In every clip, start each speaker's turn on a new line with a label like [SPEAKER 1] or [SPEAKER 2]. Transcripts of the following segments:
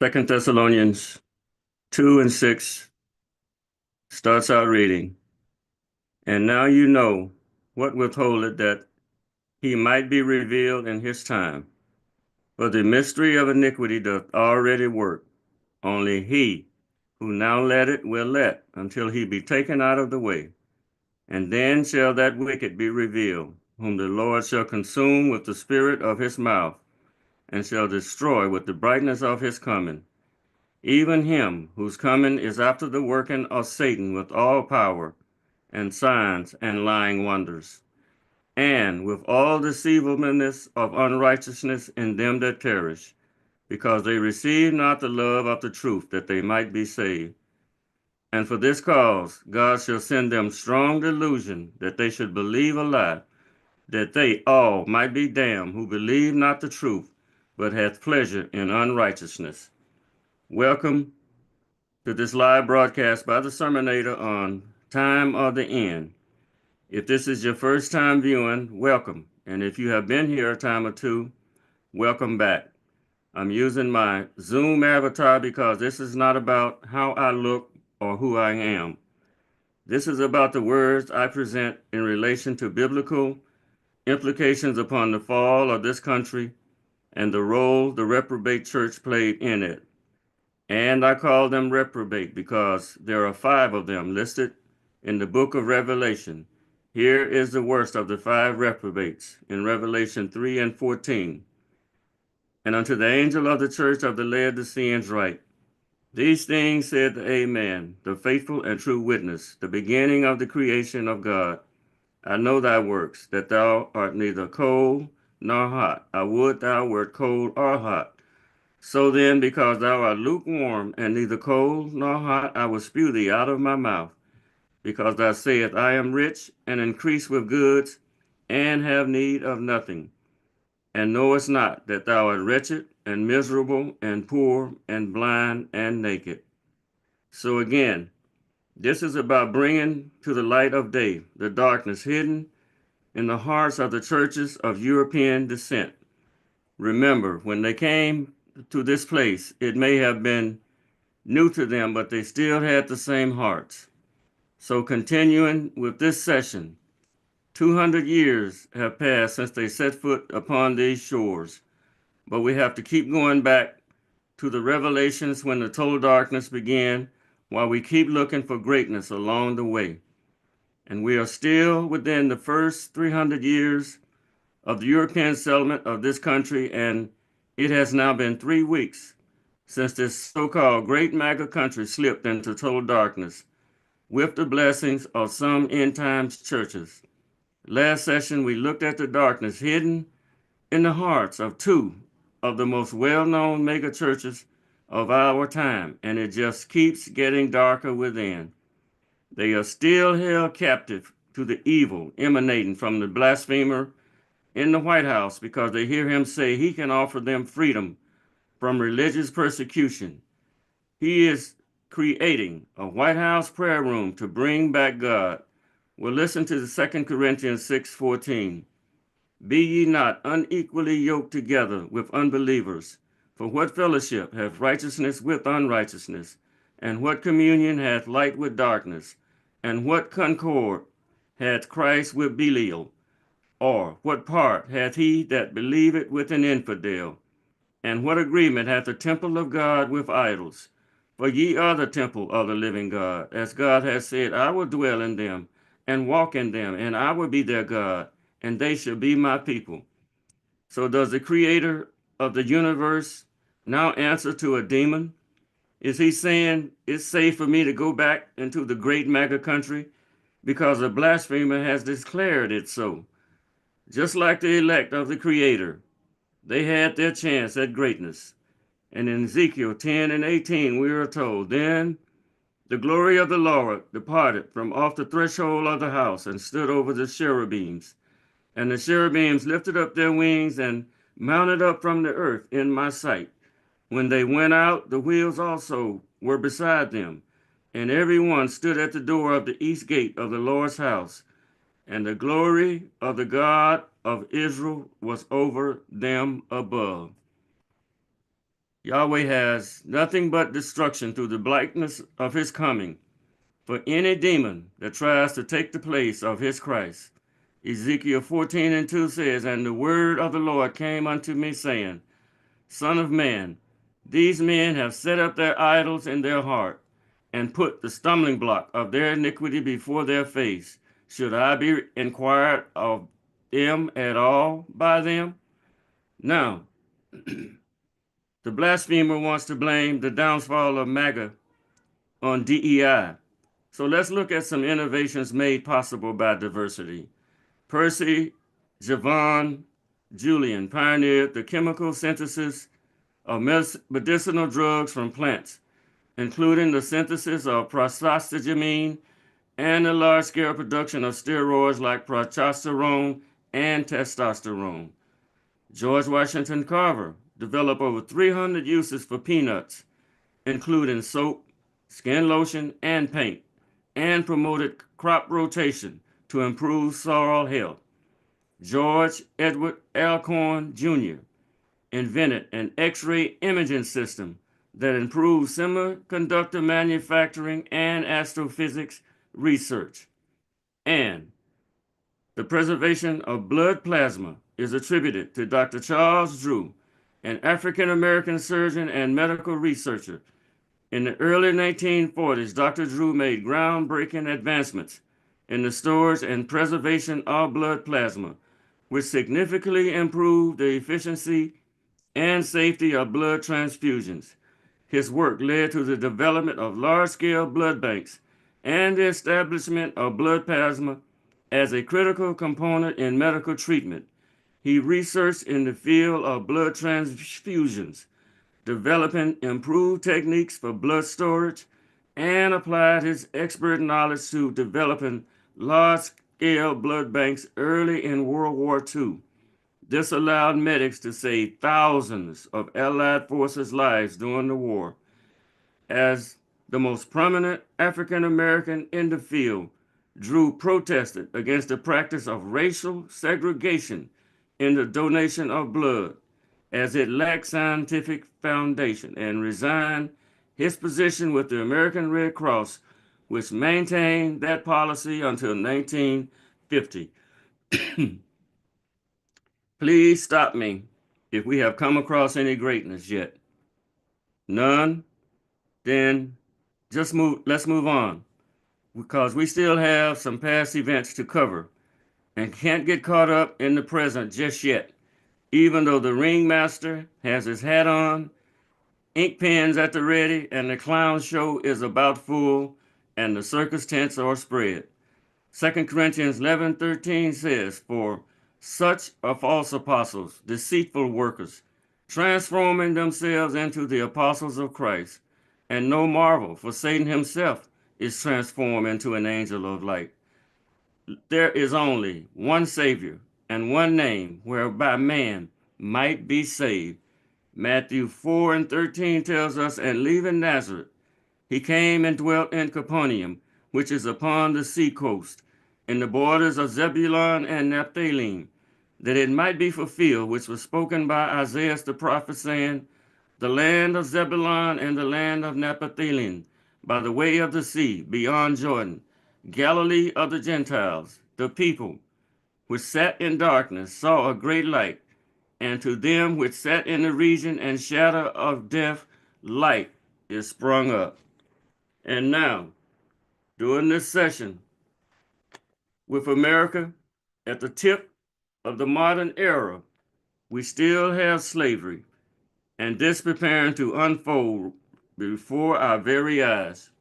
[SPEAKER 1] Second Thessalonians 2 and 6 starts out reading, and now you know what withholdeth that he might be revealed in his time. For the mystery of iniquity doth already work. Only he who now letteth will let until he be taken out of the way. And then shall that wicked be revealed, whom the Lord shall consume with the spirit of his mouth, and shall destroy with the brightness of his coming. Even him whose coming is after the working of Satan with all power, and signs and lying wonders, and with all deceivableness of unrighteousness in them that perish, because they receive not the love of the truth that they might be saved. And for this cause God shall send them strong delusion, that they should believe a lie, that they all might be damned who believe not the truth, but hath pleasure in unrighteousness. Welcome to this live broadcast by the Sermonator on Time of the End. If this is your first time viewing, welcome. And if you have been here a time or two, welcome back. I'm using my Zoom avatar because this is not about how I look or who I am. This is about the words I present in relation to biblical implications upon the fall of this country and the role the reprobate church played in it. And I call them reprobate because there are 5 of them listed in the book of Revelation. Here is the worst of the 5 reprobates in Revelation 3 and 14. And unto the angel of the church of the Laodiceans write, These things said the Amen, the faithful and true witness, the beginning of the creation of God. I know thy works, that thou art neither cold nor hot. I would thou wert cold or hot. So then, because thou art lukewarm and neither cold nor hot, I will spew thee out of my mouth. Because thou sayest, I am rich and increase with goods, and have need of nothing, and knowest not that thou art wretched and miserable and poor and blind and naked. So again, this is about bringing to the light of day the darkness hidden in the hearts of the churches of European descent. Remember, when they came to this place, it may have been new to them, but they still had the same hearts. So continuing with this session, 200 years have passed since they set foot upon these shores, but we have to keep going back to the revelations when the total darkness began, while we keep looking for greatness along the way. And we are still within the first 300 years of the European settlement of this country, and it has now been 3 weeks since this so-called great MAGA country slipped into total darkness with the blessings of some end times churches. Last session, we looked at the darkness hidden in the hearts of 2 of the most well-known mega churches of our time, and it just keeps getting darker within. They are still held captive to the evil emanating from the blasphemer in the White House because they hear him say he can offer them freedom from religious persecution. He is creating a White House prayer room to bring back God. We'll listen to the 2 Corinthians 6:14. Be ye not unequally yoked together with unbelievers. For what fellowship hath righteousness with unrighteousness? And what communion hath light with darkness? And what concord hath Christ with Belial? Or what part hath he that believeth with an infidel? And what agreement hath the temple of God with idols? For ye are the temple of the living God, as God hath said, I will dwell in them, and walk in them, and I will be their God, and they shall be my people. So does the creator of the universe now answer to a demon? Is he saying it's safe for me to go back into the great mega country because a blasphemer has declared it so? Just like the elect of the creator, they had their chance at greatness. And in Ezekiel 10 and 18, we are told, Then the glory of the Lord departed from off the threshold of the house and stood over the cherubims. And the cherubims lifted up their wings and mounted up from the earth in my sight. When they went out, the wheels also were beside them. And every one stood at the door of the east gate of the Lord's house. And the glory of the God of Israel was over them above. Yahweh has nothing but destruction through the blackness of his coming for any demon that tries to take the place of his Christ. Ezekiel 14:2 says, "And the word of the Lord came unto me, saying, Son of man, these men have set up their idols in their heart, and put the stumbling block of their iniquity before their face. Should I be inquired of them at all by them?" Now, the blasphemer wants to blame the downfall of MAGA on DEI. So let's look at some innovations made possible by diversity. Percy Javon Julian pioneered the chemical synthesis of medicinal drugs from plants, including the synthesis of prostaglandin and the large-scale production of steroids like progesterone and testosterone. George Washington Carver developed over 300 uses for peanuts, including soap, skin lotion, and paint, and promoted crop rotation to improve soil health. George Edward Alcorn Jr. invented an X-ray imaging system that improved semiconductor manufacturing and astrophysics research. And the preservation of blood plasma is attributed to Dr. Charles Drew, an African American surgeon and medical researcher. In the early 1940s, Dr. Drew made groundbreaking advancements in the storage and preservation of blood plasma, which significantly improved the efficiency and safety of blood transfusions. His work led to the development of large-scale blood banks and the establishment of blood plasma as a critical component in medical treatment. He researched in the field of blood transfusions, developing improved techniques for blood storage, and applied his expert knowledge to developing large-scale blood banks early in World War II. This allowed medics to save thousands of Allied forces' lives during the war. As the most prominent African American in the field, Drew protested against the practice of racial segregation in the donation of blood, as it lacked scientific foundation, and resigned his position with the American Red Cross, which maintained that policy until 1950. Please stop me if we have come across any greatness yet. None? Then let's move on, because we still have some past events to cover and can't get caught up in the present just yet, even though the ringmaster has his hat on, ink pens at the ready, and the clown show is about full, and the circus tents are spread. 2 Corinthians 11:13 says, "For such are false apostles, deceitful workers, transforming themselves into the apostles of Christ. And no marvel, for Satan himself is transformed into an angel of light." There is only one Savior and one name whereby man might be saved. Matthew 4:13 tells us, "And leaving Nazareth, he came and dwelt in Capernaum, which is upon the sea coast, in the borders of Zebulun and Naphtali, that it might be fulfilled, which was spoken by Isaiah the prophet, saying, The land of Zebulun and the land of Naphtali, by the way of the sea, beyond Jordan, Galilee of the Gentiles, the people which sat in darkness saw a great light, and to them which sat in the region and shadow of death, light is sprung up." And now, during this session, with America at the tip of the modern era, we still have slavery, and this preparing to unfold before our very eyes.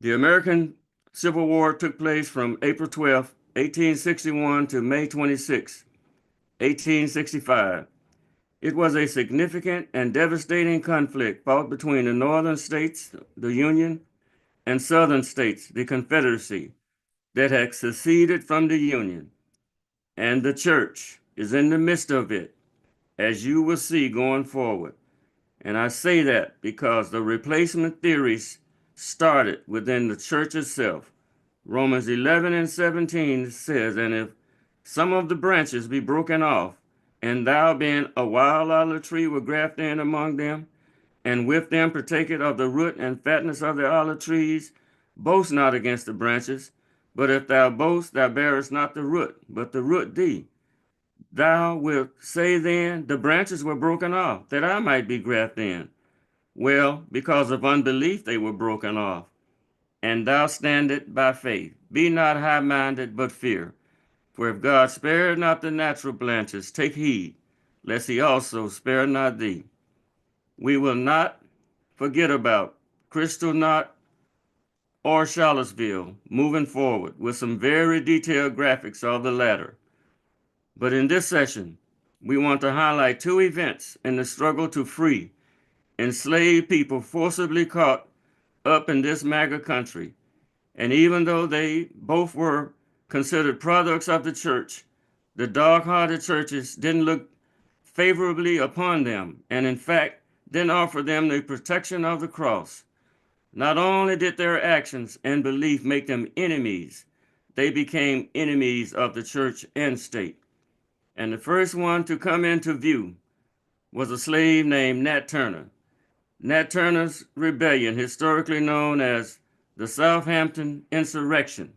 [SPEAKER 1] The American Civil War took place from April 12, 1861 to May 26, 1865. It was a significant and devastating conflict fought between the northern states, the Union, and southern states, the Confederacy, that had seceded from the Union. And the church is in the midst of it, as you will see going forward. And I say that because the replacement theories started within the church itself. Romans 11:17 says, "And if some of the branches be broken off, and thou being a wild olive tree will graft in among them, and with them partake it of the root and fatness of the olive trees. Boast not against the branches, but if thou boast, thou bearest not the root, but the root thee. Thou wilt say then, the branches were broken off, that I might be grafted in. Well, because of unbelief they were broken off, and thou standest by faith. Be not high-minded, but fear. For if God spared not the natural branches, take heed, lest he also spare not thee. We will not forget about Crystal Knot or Charlottesville moving forward with some very detailed graphics of the latter. But in this session, we want to highlight two events in the struggle to free enslaved people forcibly caught up in this MAGA country. And even though they both were considered products of the church, the dark-hearted churches didn't look favorably upon them, and in fact, didn't offer them the protection of the cross. Not only did their actions and belief make them enemies, they became enemies of the church and state. And the first one to come into view was a slave named Nat Turner. Nat Turner's rebellion, historically known as the Southampton Insurrection,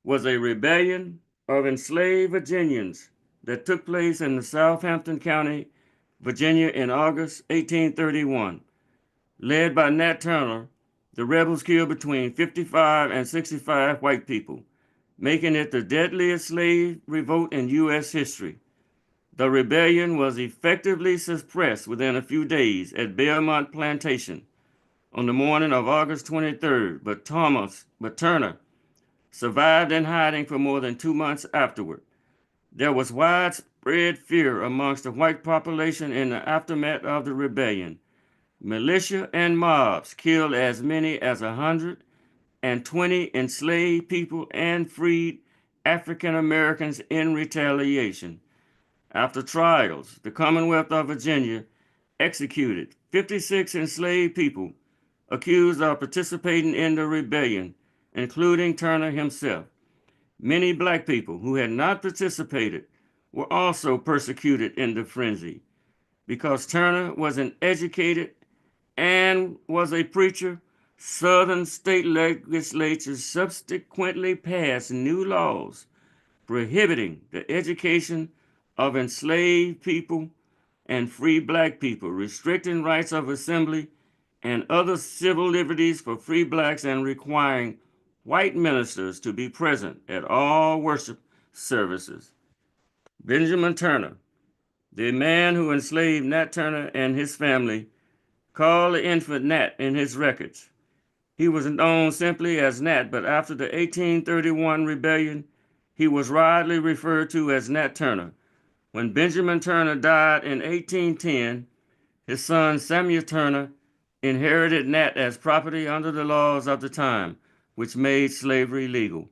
[SPEAKER 1] was a rebellion of enslaved Virginians that took place in the Southampton County, Virginia in August 1831. Led by Nat Turner, the rebels killed between 55 and 65 white people, making it the deadliest slave revolt in U.S. history. The rebellion was effectively suppressed within a few days at Belmont Plantation on the morning of August 23rd, but Turner survived in hiding for more than 2 months afterward. There was widespread fear amongst the white population in the aftermath of the rebellion. Militia and mobs killed as many as 120 enslaved people and freed African Americans in retaliation. After trials, the Commonwealth of Virginia executed 56 enslaved people accused of participating in the rebellion, including Turner himself. Many black people who had not participated were also persecuted in the frenzy. Because Turner was an educated and was a preacher, Southern state legislatures subsequently passed new laws prohibiting the education of enslaved people and free black people, restricting rights of assembly and other civil liberties for free blacks, and requiring white ministers to be present at all worship services. Benjamin Turner, the man who enslaved Nat Turner and his family, called the infant Nat in his records. He was known simply as Nat, but after the 1831 rebellion, he was widely referred to as Nat Turner. When Benjamin Turner died in 1810, his son Samuel Turner inherited Nat as property under the laws of the time, which made slavery legal.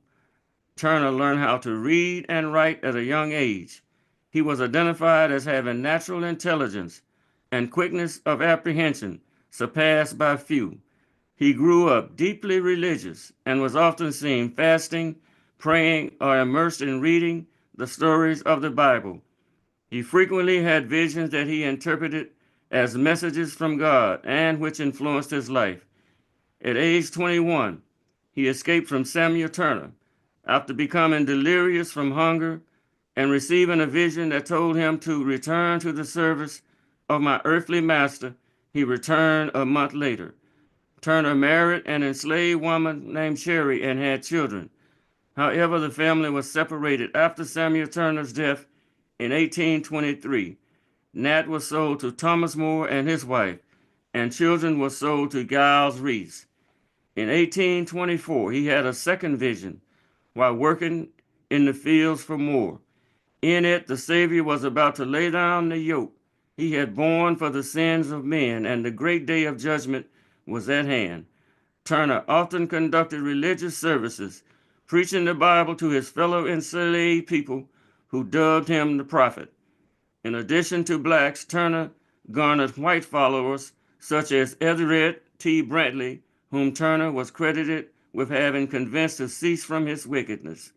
[SPEAKER 1] Turner learned how to read and write at a young age. He was identified as having natural intelligence and quickness of apprehension surpassed by few. He grew up deeply religious and was often seen fasting, praying, or immersed in reading the stories of the Bible. He frequently had visions that he interpreted as messages from God and which influenced his life. At age 21, he escaped from Samuel Turner after becoming delirious from hunger and receiving a vision that told him to return to the service of my earthly master. He returned a month later. Turner married an enslaved woman named Sherry and had children. However, the family was separated after Samuel Turner's death in 1823. Nat was sold to Thomas Moore and his wife, and children were sold to Giles Reese. In 1824, he had a second vision while working in the fields for Moore. In it, the Savior was about to lay down the yoke he had borne for the sins of men, and the great day of judgment was at hand. Turner often conducted religious services, preaching the Bible to his fellow enslaved people who dubbed him the prophet. In addition to blacks, Turner garnered white followers such as Everett T. Brantley, whom Turner was credited with having convinced to cease from his wickedness.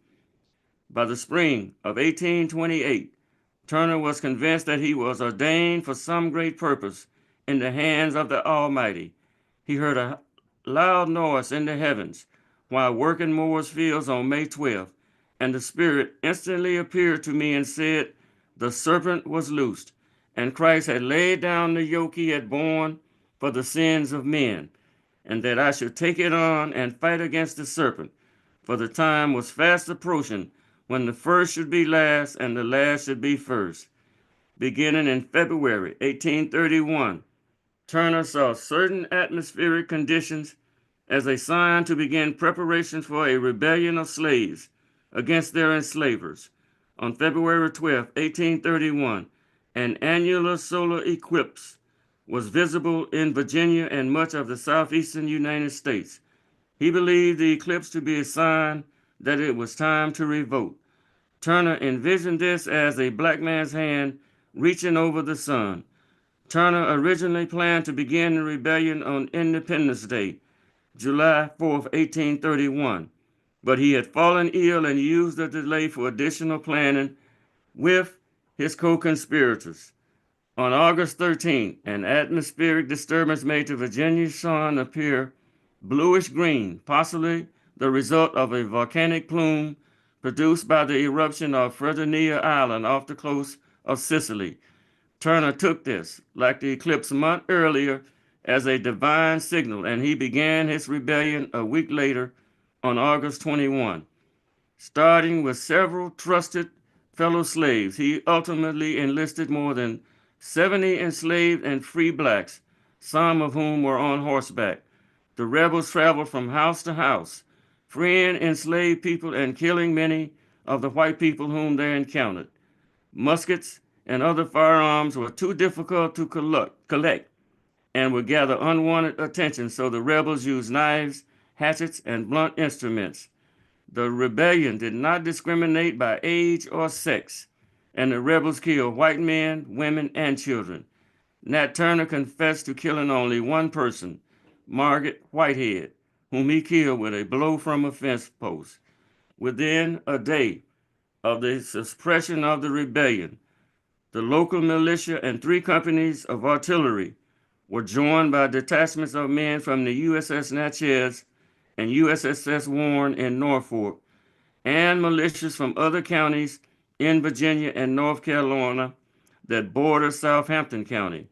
[SPEAKER 1] By the spring of 1828, Turner was convinced that he was ordained for some great purpose in the hands of the Almighty. He heard a loud noise in the heavens while working Moore's fields on May 12th, and the Spirit instantly appeared to me and said, the serpent was loosed, and Christ had laid down the yoke he had borne for the sins of men, and that I should take it on and fight against the serpent, for the time was fast approaching when the first should be last and the last should be first. Beginning in February 1831, Turner saw certain atmospheric conditions as a sign to begin preparations for a rebellion of slaves against their enslavers. On February 12, 1831, an annular solar eclipse was visible in Virginia and much of the southeastern United States. He believed the eclipse to be a sign that it was time to revolt. Turner envisioned this as a black man's hand reaching over the sun. Turner originally planned to begin the rebellion on Independence Day, July 4, 1831, but he had fallen ill and used the delay for additional planning with his co-conspirators. On August 13, an atmospheric disturbance made the Virginia sun appear bluish green, possibly the result of a volcanic plume produced by the eruption of Fredonia Island off the coast of Sicily. Turner took this, like the eclipse a month earlier, as a divine signal, and he began his rebellion a week later on August 21. Starting with several trusted fellow slaves, he ultimately enlisted more than 70 enslaved and free blacks, some of whom were on horseback. The rebels traveled from house to house, freeing enslaved people and killing many of the white people whom they encountered. Muskets and other firearms were too difficult to collect and would gather unwanted attention, so the rebels used knives, hatchets, and blunt instruments. The rebellion did not discriminate by age or sex, and the rebels killed white men, women, and children. Nat Turner confessed to killing only one person, Margaret Whitehead, whom he killed with a blow from a fence post. Within a day of the suppression of the rebellion, the local militia and 3 companies of artillery were joined by detachments of men from the USS Natchez and USS Warren in Norfolk, and militias from other counties in Virginia and North Carolina that border Southampton County.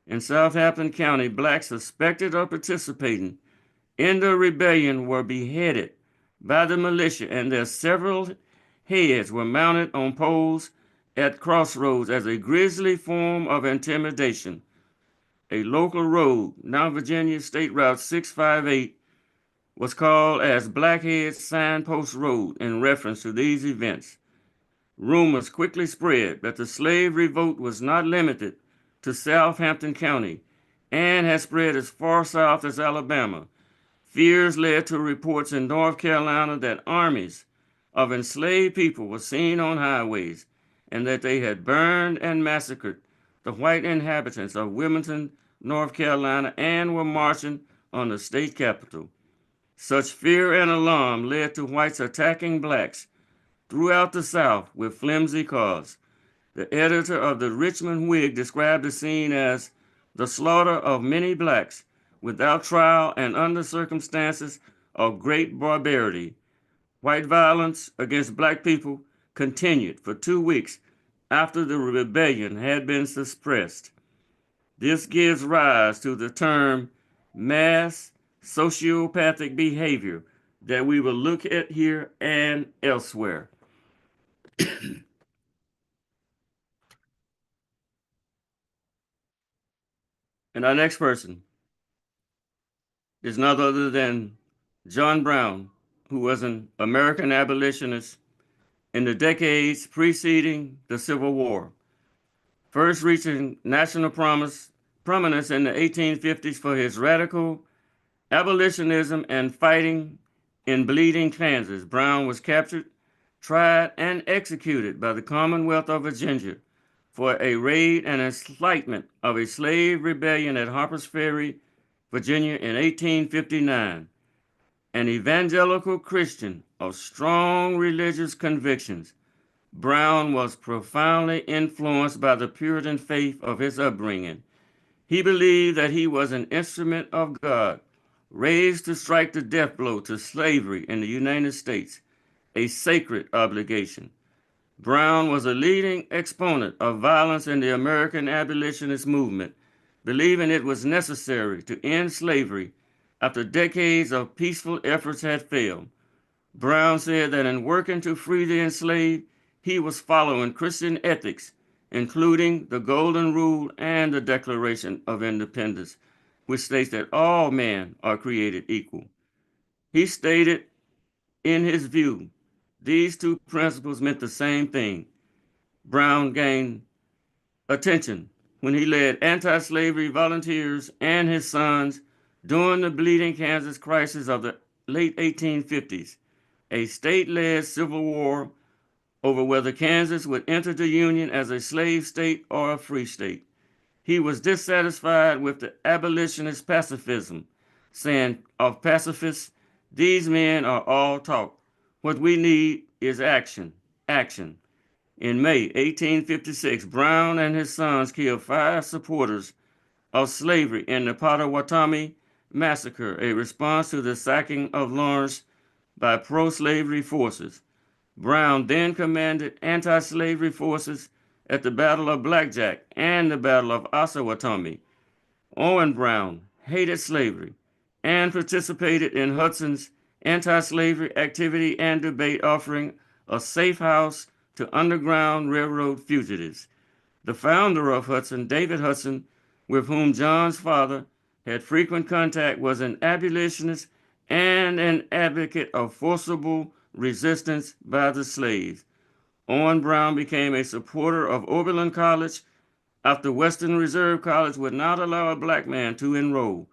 [SPEAKER 1] In Southampton County, blacks suspected of participating in the rebellion were beheaded by the militia, and their several heads were mounted on poles at crossroads as a grisly form of intimidation. A local road, now Virginia State Route 658, was called as Blackhead Signpost Road in reference to these events. Rumors quickly spread that the slave revolt was not limited to Southampton County and had spread as far south as Alabama. Fears led to reports in North Carolina that armies of enslaved people were seen on highways and that they had burned and massacred the white inhabitants of Wilmington, North Carolina, and were marching on the state capitol. Such fear and alarm led to whites attacking blacks throughout the South with flimsy cars. The editor of the Richmond Whig described the scene as the slaughter of many blacks without trial and under circumstances of great barbarity. White violence against black people continued for 2 weeks after the rebellion had been suppressed. This gives rise to the term mass sociopathic behavior that we will look at here and elsewhere. And our next person is none other than John Brown, who was an American abolitionist in the decades preceding the Civil War, first reaching national prominence in the 1850s for his radical abolitionism and fighting in Bleeding, Kansas. Brown was captured, tried, and executed by the Commonwealth of Virginia for a raid and incitement of a slave rebellion at Harper's Ferry, Virginia in 1859. An evangelical Christian of strong religious convictions. Brown was profoundly influenced by the Puritan faith of his upbringing. He believed that he was an instrument of God, raised to strike the death blow to slavery in the United States, a sacred obligation. Brown was a leading exponent of violence in the American abolitionist movement, believing it was necessary to end slavery after decades of peaceful efforts had failed. Brown said that in working to free the enslaved, he was following Christian ethics, including the Golden Rule and the Declaration of Independence, which states that all men are created equal. He stated, in his view, these two principles meant the same thing. Brown gained attention when he led anti-slavery volunteers and his sons during the Bleeding Kansas crisis of the late 1850s, a state-led civil war over whether Kansas would enter the Union as a slave state or a free state. He was dissatisfied with the abolitionist pacifism, saying of pacifists, these men are all talk. What we need is action, action. In May 1856, Brown and his sons killed 5 supporters of slavery in the Pottawatomie Massacre, a response to the sacking of Lawrence by pro-slavery forces. Brown then commanded anti-slavery forces at the Battle of Blackjack and the Battle of Osawatomie. Owen Brown hated slavery and participated in Hudson's anti-slavery activity and debate, offering a safe house to Underground Railroad fugitives. The founder of Hudson, David Hudson, with whom John's father had frequent contact, was an abolitionist and an advocate of forcible resistance by the slaves. Owen Brown became a supporter of Oberlin College after Western Reserve College would not allow a black man to enroll.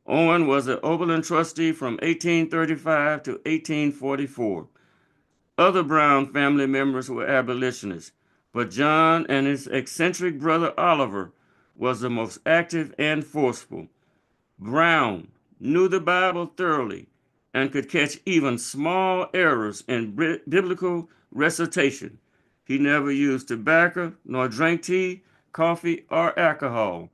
[SPEAKER 1] Owen was an Oberlin trustee from 1835 to 1844. Other Brown family members were abolitionists, but John and his eccentric brother Oliver was the most active and forceful. Brown knew the Bible thoroughly and could catch even small errors in biblical recitation. He never used tobacco nor drank tea, coffee, or alcohol.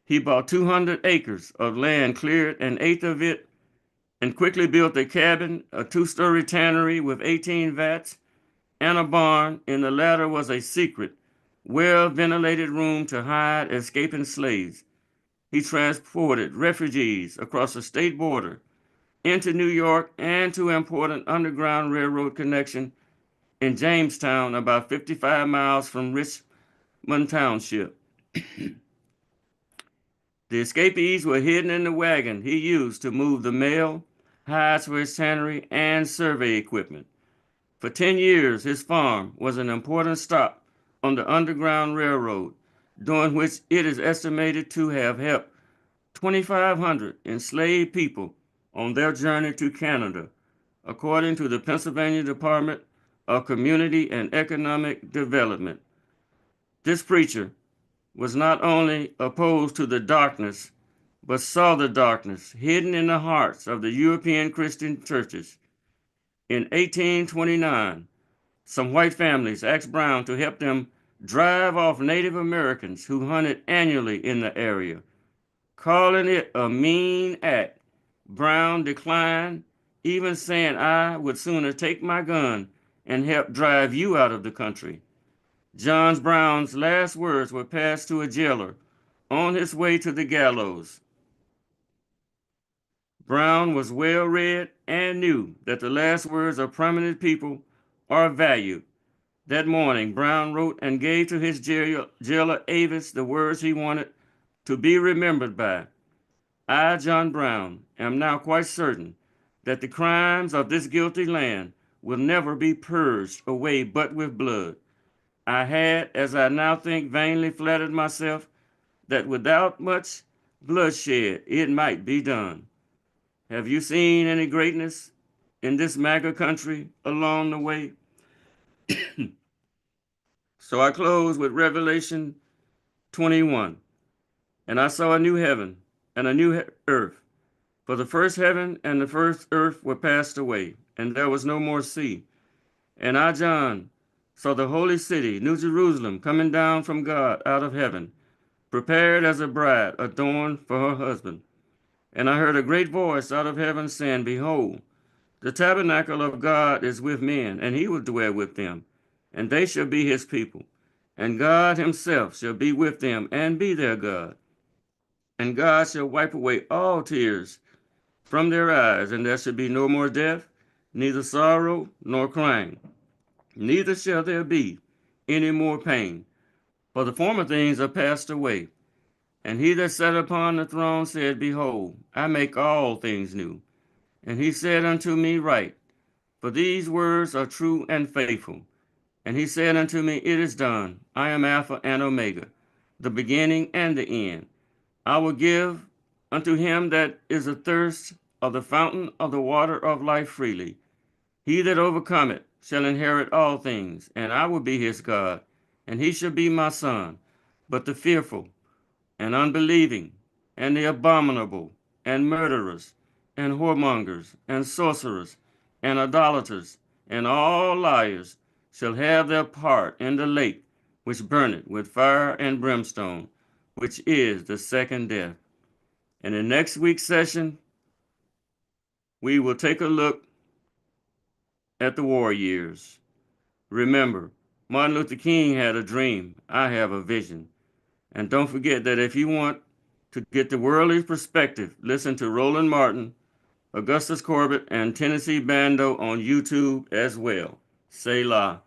[SPEAKER 1] He bought 200 acres of land, cleared an eighth of it, and quickly built a cabin, a 2-story tannery with 18 vats, and a barn. In the latter was a secret, well-ventilated room to hide escaping slaves. He transported refugees across the state border into New York and to important Underground Railroad connection in Jamestown, about 55 miles from Richmond Township. The escapees were hidden in the wagon he used to move the mail, hides for his tannery, and survey equipment. For 10 years, his farm was an important stop on the Underground Railroad, during which it is estimated to have helped 2,500 enslaved people on their journey to Canada, according to the Pennsylvania Department of Community and Economic Development. This preacher was not only opposed to the darkness, but saw the darkness hidden in the hearts of the European Christian churches. In 1829, some white families asked Brown to help them drive off Native Americans who hunted annually in the area. Calling it a mean act, Brown declined, even saying, I would sooner take my gun and help drive you out of the country. John Brown's last words were passed to a jailer on his way to the gallows. Brown was well read and knew that the last words of prominent people are valued. That morning, Brown wrote and gave to his jailer Avis the words he wanted to be remembered by. I, John Brown, am now quite certain that the crimes of this guilty land will never be purged away but with blood. I had, as I now think, vainly flattered myself that without much bloodshed it might be done. Have you seen any greatness in this MAGA country along the way? So I close with Revelation 21. And I saw a new heaven and a new earth. For the first heaven and the first earth were passed away, and there was no more sea. And I, John, saw the holy city, New Jerusalem, coming down from God out of heaven, prepared as a bride adorned for her husband. And I heard a great voice out of heaven saying, Behold, the tabernacle of God is with men, and he will dwell with them, and they shall be his people. And God himself shall be with them and be their God. And God shall wipe away all tears from their eyes, and there shall be no more death, neither sorrow nor crying, neither shall there be any more pain, for the former things are passed away. And he that sat upon the throne said, Behold, I make all things new. And he said unto me, Write, for these words are true and faithful. And he said unto me, It is done. I am Alpha and Omega, the beginning and the end. I will give unto him that is athirst of the fountain of the water of life freely. He that overcometh shall inherit all things, and I will be his God, and he shall be my son. But the fearful, and unbelieving, and the abominable, and murderers, and whoremongers, and sorcerers, and idolaters, and all liars shall have their part in the lake which burneth with fire and brimstone, which is the second death. In the next week's session, we will take a look at the war years. Remember, Martin Luther King had a dream. I have a vision. And don't forget that if you want to get the worldly perspective, listen to Roland Martin, Augustus Corbett, and Tennessee Bando on YouTube as well. Selah.